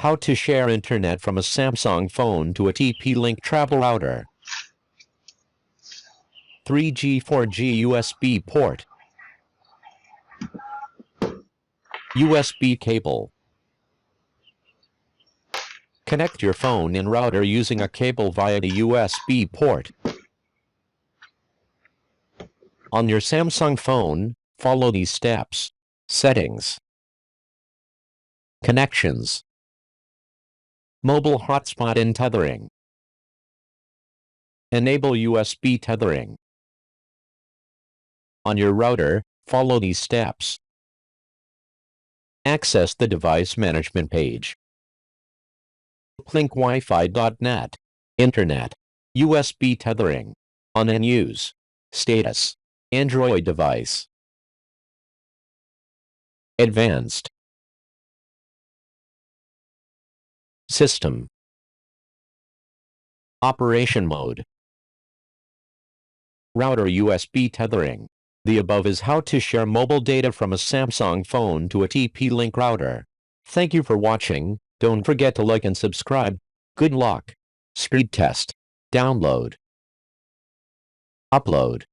How to share internet from a Samsung phone to a TP-Link travel router. 3G 4G USB port. USB cable. Connect your phone and router using a cable via the USB port. On your Samsung phone, follow these steps. Settings. Connections. Mobile hotspot and tethering. Enable USB tethering. On your router, follow these steps. Access the device management page. Linkwifi.net. Internet. USB tethering. On and use. Status. Android device. Advanced. System. Operation mode. Router USB tethering. The above is how to share mobile data from a Samsung phone to a TP-Link router. Thank you for watching. Don't forget to like and subscribe. Good luck. Speed test. Download. Upload.